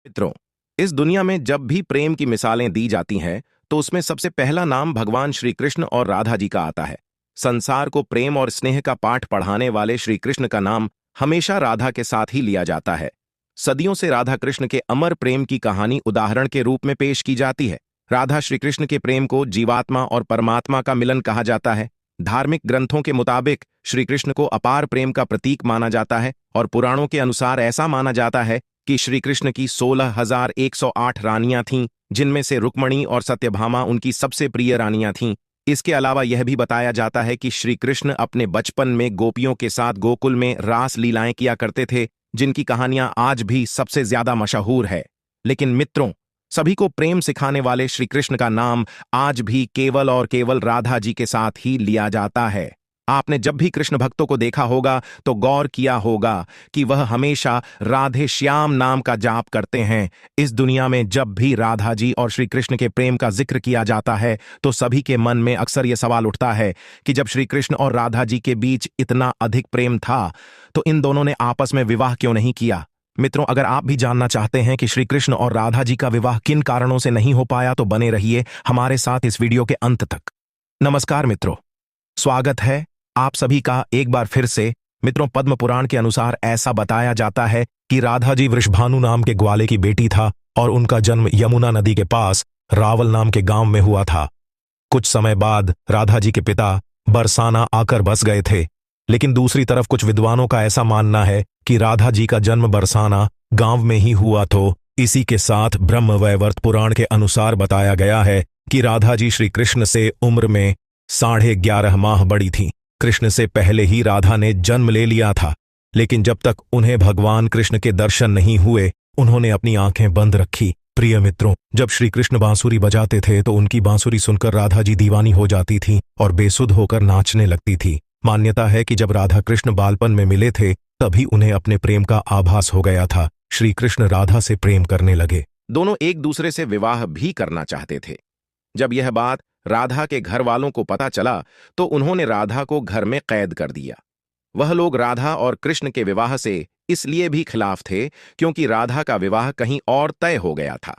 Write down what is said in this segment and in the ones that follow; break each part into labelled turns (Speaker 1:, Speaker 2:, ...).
Speaker 1: मित्रों, इस दुनिया में जब भी प्रेम की मिसालें दी जाती हैं तो उसमें सबसे पहला नाम भगवान श्री कृष्ण और राधा जी का आता है। संसार को प्रेम और स्नेह का पाठ पढ़ाने वाले श्री कृष्ण का नाम हमेशा राधा के साथ ही लिया जाता है। सदियों से राधा कृष्ण के अमर प्रेम की कहानी उदाहरण के रूप में पेश की जाती है। राधा श्री कृष्ण के प्रेम को जीवात्मा और परमात्मा का मिलन कहा जाता है। धार्मिक ग्रंथों के मुताबिक श्री कृष्ण को अपार प्रेम का प्रतीक माना जाता है और पुराणों के अनुसार ऐसा माना जाता है कि श्री कृष्ण की 16,108 रानियां थीं, जिनमें से रुक्मणी और सत्यभामा उनकी सबसे प्रिय रानियां थीं। इसके अलावा यह भी बताया जाता है कि श्री कृष्ण अपने बचपन में गोपियों के साथ गोकुल में रास लीलाएं किया करते थे, जिनकी कहानियां आज भी सबसे ज्यादा मशहूर है। लेकिन मित्रों, सभी को प्रेम सिखाने वाले श्री कृष्ण का नाम आज भी केवल और केवल राधा जी के साथ ही लिया जाता है। आपने जब भी कृष्ण भक्तों को देखा होगा तो गौर किया होगा कि वह हमेशा राधे श्याम नाम का जाप करते हैं। इस दुनिया में जब भी राधा जी और श्री कृष्ण के प्रेम का जिक्र किया जाता है तो सभी के मन में अक्सर यह सवाल उठता है कि जब श्री कृष्ण और राधा जी के बीच इतना अधिक प्रेम था तो इन दोनों ने आपस में विवाह क्यों नहीं किया। मित्रों, अगर आप भी जानना चाहते हैं कि श्री कृष्ण और राधा जी का विवाह किन कारणों से नहीं हो पाया तो बने रहिए हमारे साथ इस वीडियो के अंत तक। नमस्कार मित्रों, स्वागत है आप सभी का एक बार फिर से। मित्रों, पद्म पुराण के अनुसार ऐसा बताया जाता है कि राधा जी वृषभानु नाम के ग्वाले की बेटी था और उनका जन्म यमुना नदी के पास रावल नाम के गांव में हुआ था। कुछ समय बाद राधा जी के पिता बरसाना आकर बस गए थे, लेकिन दूसरी तरफ कुछ विद्वानों का ऐसा मानना है कि राधा जी का जन्म बरसाना गांव में ही हुआ। तो इसी के साथ ब्रह्मवैवर्त पुराण के अनुसार बताया गया है कि राधा जी श्री कृष्ण से उम्र में 11.5 माह बड़ी थीं। कृष्ण से पहले ही राधा ने जन्म ले लिया था, लेकिन जब तक उन्हें भगवान कृष्ण के दर्शन नहीं हुए उन्होंने अपनी आंखें बंद रखी। प्रिय मित्रों, जब श्री कृष्ण बांसुरी बजाते थे तो उनकी बांसुरी सुनकर राधा जी दीवानी हो जाती थीं और बेसुध होकर नाचने लगती थी। मान्यता है कि जब राधा कृष्ण बालपन में मिले थे तभी उन्हें अपने प्रेम का आभास हो गया था। श्री कृष्ण राधा से प्रेम करने लगे। दोनों एक दूसरे से विवाह भी करना चाहते थे। जब यह बात राधा के घर वालों को पता चला तो उन्होंने राधा को घर में कैद कर दिया। वह लोग राधा और कृष्ण के विवाह से इसलिए भी खिलाफ थे क्योंकि राधा का विवाह कहीं और तय हो गया था।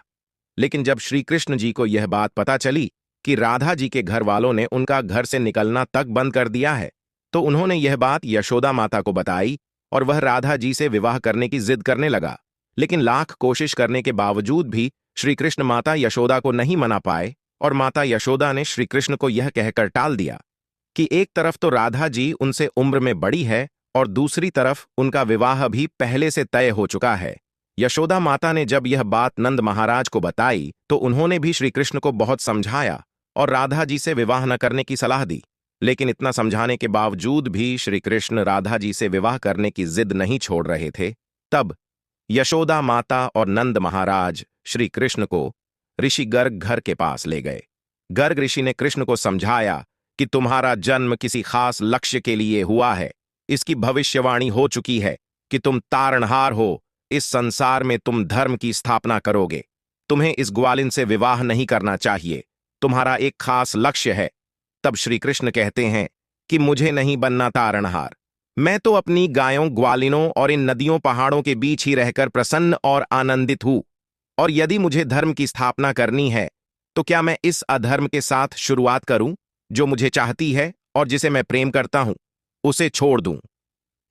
Speaker 1: लेकिन जब श्री कृष्ण जी को यह बात पता चली कि राधा जी के घर वालों ने उनका घर से निकलना तक बंद कर दिया है तो उन्होंने यह बात यशोदा माता को बताई और वह राधा जी से विवाह करने की जिद करने लगा। लेकिन लाख कोशिश करने के बावजूद भी श्री कृष्ण माता यशोदा को नहीं मना पाए और माता यशोदा ने श्री कृष्ण को यह कहकर टाल दिया कि एक तरफ तो राधा जी उनसे उम्र में बड़ी है और दूसरी तरफ उनका विवाह भी पहले से तय हो चुका है। यशोदा माता ने जब यह बात नंद महाराज को बताई तो उन्होंने भी श्री कृष्ण को बहुत समझाया और राधा जी से विवाह न करने की सलाह दी। लेकिन इतना समझाने के बावजूद भी श्री कृष्ण राधा जी से विवाह करने की जिद नहीं छोड़ रहे थे। तब यशोदा माता और नंद महाराज श्री कृष्ण को ऋषि गर्ग घर के पास ले गए। गर्ग ऋषि ने कृष्ण को समझाया कि तुम्हारा जन्म किसी खास लक्ष्य के लिए हुआ है। इसकी भविष्यवाणी हो चुकी है कि तुम तारणहार हो। इस संसार में तुम धर्म की स्थापना करोगे। तुम्हें इस ग्वालिन से विवाह नहीं करना चाहिए। तुम्हारा एक खास लक्ष्य है। तब श्री कृष्ण कहते हैं कि मुझे नहीं बनना तारणहार। मैं तो अपनी गायों, ग्वालिनों और इन नदियों पहाड़ों के बीच ही रहकर प्रसन्न और आनंदित हूं। और यदि मुझे धर्म की स्थापना करनी है तो क्या मैं इस अधर्म के साथ शुरुआत करूं जो मुझे चाहती है और जिसे मैं प्रेम करता हूं उसे छोड़ दूं?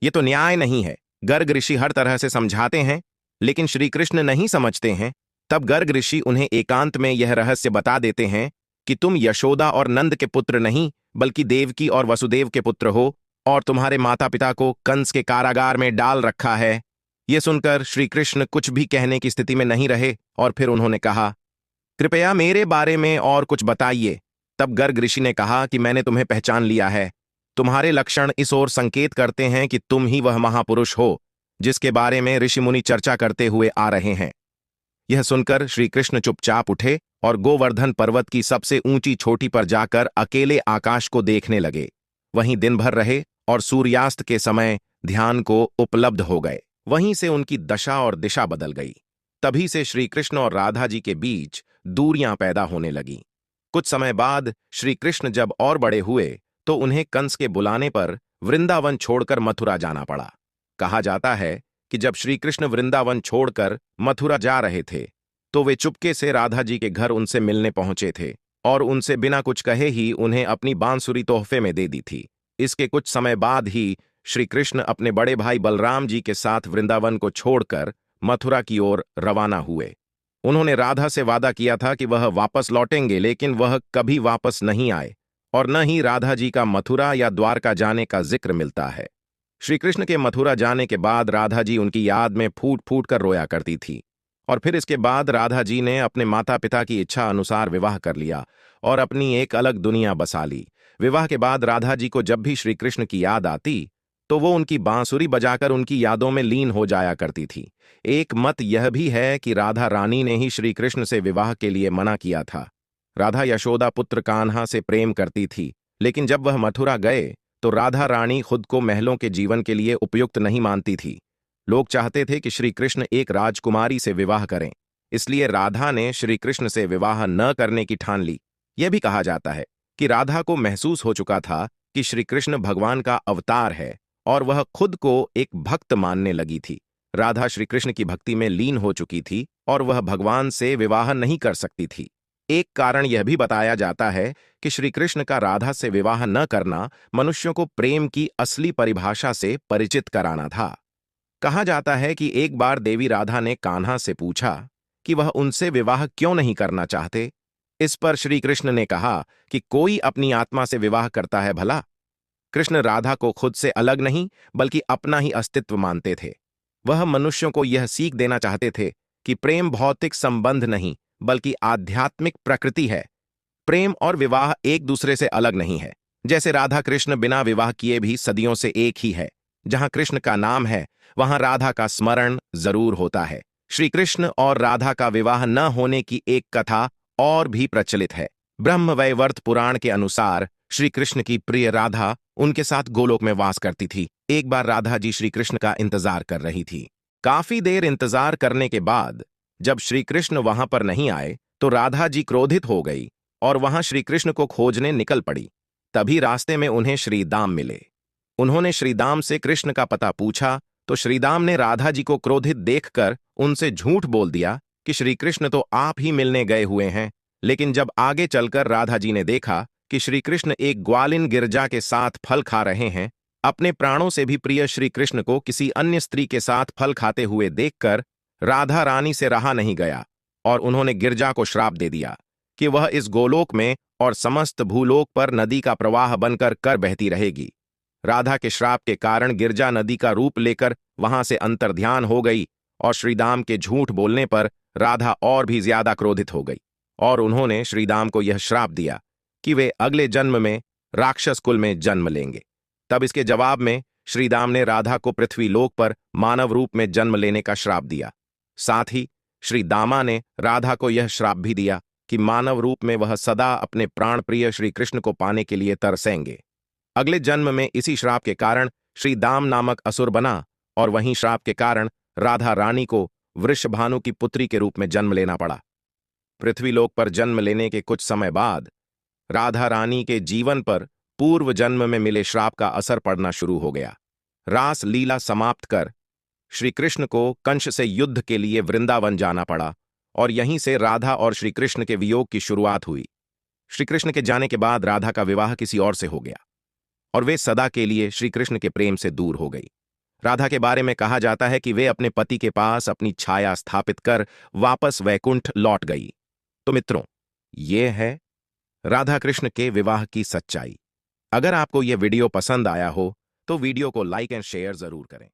Speaker 1: यह तो न्याय नहीं है। गर्ग ऋषि हर तरह से समझाते हैं लेकिन श्री कृष्ण नहीं समझते हैं। तब गर्ग ऋषि उन्हें एकांत में यह रहस्य बता देते हैं कि तुम यशोदा और नंद के पुत्र नहीं बल्कि देवकी और वसुदेव के पुत्र हो और तुम्हारे माता पिता को कंस के कारागार में डाल रखा है। यह सुनकर श्री कृष्ण कुछ भी कहने की स्थिति में नहीं रहे और फिर उन्होंने कहा, कृपया मेरे बारे में और कुछ बताइए। तब गर्ग ऋषि ने कहा कि मैंने तुम्हें पहचान लिया है। तुम्हारे लक्षण इस ओर संकेत करते हैं कि तुम ही वह महापुरुष हो जिसके बारे में ऋषि मुनि चर्चा करते हुए आ रहे हैं। यह सुनकर श्री कृष्ण चुपचाप उठे और गोवर्धन पर्वत की सबसे ऊंची चोटी पर जाकर अकेले आकाश को देखने लगे। वहीं दिन भर रहे और सूर्यास्त के समय ध्यान को उपलब्ध हो गए। वहीं से उनकी दशा और दिशा बदल गई। तभी से श्री कृष्ण और राधा जी के बीच दूरियां पैदा होने लगीं। कुछ समय बाद श्री कृष्ण जब और बड़े हुए तो उन्हें कंस के बुलाने पर वृंदावन छोड़कर मथुरा जाना पड़ा। कहा जाता है कि जब श्री कृष्ण वृंदावन छोड़कर मथुरा जा रहे थे तो वे चुपके से राधा जी के घर उनसे मिलने पहुंचे थे और उनसे बिना कुछ कहे ही उन्हें अपनी बांसुरी तोहफे में दे दी थी। इसके कुछ समय बाद ही श्री कृष्ण अपने बड़े भाई बलराम जी के साथ वृंदावन को छोड़कर मथुरा की ओर रवाना हुए। उन्होंने राधा से वादा किया था कि वह वापस लौटेंगे, लेकिन वह कभी वापस नहीं आए और न ही राधा जी का मथुरा या द्वारका जाने का जिक्र मिलता है। श्री कृष्ण के मथुरा जाने के बाद राधा जी उनकी याद में फूट फूट कर रोया करती थी और फिर इसके बाद राधा जी ने अपने माता पिता की इच्छा अनुसार विवाह कर लिया और अपनी एक अलग दुनिया बसा ली। विवाह के बाद राधा जी को जब भी श्री कृष्ण की याद आती तो वो उनकी बांसुरी बजाकर उनकी यादों में लीन हो जाया करती थी। एक मत यह भी है कि राधा रानी ने ही श्री कृष्ण से विवाह के लिए मना किया था। राधा यशोदा पुत्र कान्हा से प्रेम करती थी, लेकिन जब वह मथुरा गए तो राधा रानी खुद को महलों के जीवन के लिए उपयुक्त नहीं मानती थी। लोग चाहते थे कि श्री कृष्ण एक राजकुमारी से विवाह करें, इसलिए राधा ने श्री कृष्ण से विवाह न करने की ठान ली। यह भी कहा जाता है कि राधा को महसूस हो चुका था कि श्री कृष्ण भगवान का अवतार है और वह खुद को एक भक्त मानने लगी थी। राधा श्री कृष्ण की भक्ति में लीन हो चुकी थी और वह भगवान से विवाह नहीं कर सकती थी। एक कारण यह भी बताया जाता है कि श्री कृष्ण का राधा से विवाह न करना मनुष्यों को प्रेम की असली परिभाषा से परिचित कराना था। कहा जाता है कि एक बार देवी राधा ने कान्हा से पूछा कि वह उनसे विवाह क्यों नहीं करना चाहते। इस पर श्री कृष्ण ने कहा कि कोई अपनी आत्मा से विवाह करता है भला। कृष्ण राधा को खुद से अलग नहीं बल्कि अपना ही अस्तित्व मानते थे। वह मनुष्यों को यह सीख देना चाहते थे कि प्रेम भौतिक संबंध नहीं बल्कि आध्यात्मिक प्रकृति है। प्रेम और विवाह एक दूसरे से अलग नहीं है। जैसे राधा कृष्ण बिना विवाह किए भी सदियों से एक ही है। जहां कृष्ण का नाम है वहां राधा का स्मरण जरूर होता है। श्री कृष्ण और राधा का विवाह न होने की एक कथा और भी प्रचलित है। ब्रह्मवैवर्त पुराण के अनुसार श्री कृष्ण की प्रिय राधा उनके साथ गोलोक में वास करती थी। एक बार राधा जी श्री कृष्ण का इंतजार कर रही थी। काफी देर इंतजार करने के बाद जब श्री कृष्ण वहां पर नहीं आए तो राधा जी क्रोधित हो गई और वहां श्री कृष्ण को खोजने निकल पड़ी। तभी रास्ते में उन्हें श्रीदाम मिले। उन्होंने श्रीदाम से कृष्ण का पता पूछा तो श्रीदाम ने राधा जी को क्रोधित देखकर उनसे झूठ बोल दिया कि श्री कृष्ण तो आप ही मिलने गए हुए हैं। लेकिन जब आगे चलकर राधा जी ने देखा कि श्री कृष्ण एक ग्वालिन गिरजा के साथ फल खा रहे हैं, अपने प्राणों से भी प्रिय श्री कृष्ण को किसी अन्य स्त्री के साथ फल खाते हुए देखकर राधा रानी से रहा नहीं गया और उन्होंने गिरजा को श्राप दे दिया कि वह इस गोलोक में और समस्त भूलोक पर नदी का प्रवाह बनकर कर बहती रहेगी। राधा के श्राप के कारण गिरजा नदी का रूप लेकर वहां से अंतर्ध्यान हो गई और श्रीदाम के झूठ बोलने पर राधा और भी ज्यादा क्रोधित हो गई और उन्होंने श्रीदाम को यह श्राप दिया कि वे अगले जन्म में राक्षस कुल में जन्म लेंगे। तब इसके जवाब में श्रीदाम ने राधा को पृथ्वी लोक पर मानव रूप में जन्म लेने का श्राप दिया। साथ ही श्रीदामा ने राधा को यह श्राप भी दिया कि मानव रूप में वह सदा अपने प्राण प्रिय श्री कृष्ण को पाने के लिए तरसेंगे। अगले जन्म में इसी श्राप के कारण श्रीदाम नामक असुर बना और वहीं श्राप के कारण राधा रानी को वृषभानु की पुत्री के रूप में जन्म लेना पड़ा। पृथ्वीलोक पर जन्म लेने के कुछ समय बाद राधा रानी के जीवन पर पूर्व जन्म में मिले श्राप का असर पड़ना शुरू हो गया। रास लीला समाप्त कर श्री कृष्ण को कंस से युद्ध के लिए वृंदावन जाना पड़ा और यहीं से राधा और श्री कृष्ण के वियोग की शुरुआत हुई। श्री कृष्ण के जाने के बाद राधा का विवाह किसी और से हो गया और वे सदा के लिए श्री कृष्ण के प्रेम से दूर हो गई। राधा के बारे में कहा जाता है कि वे अपने पति के पास अपनी छाया स्थापित कर वापस वैकुंठ लौट गई। तो मित्रों, ये है राधा कृष्ण के विवाह की सच्चाई। अगर आपको यह वीडियो पसंद आया हो तो वीडियो को लाइक एंड शेयर जरूर करें।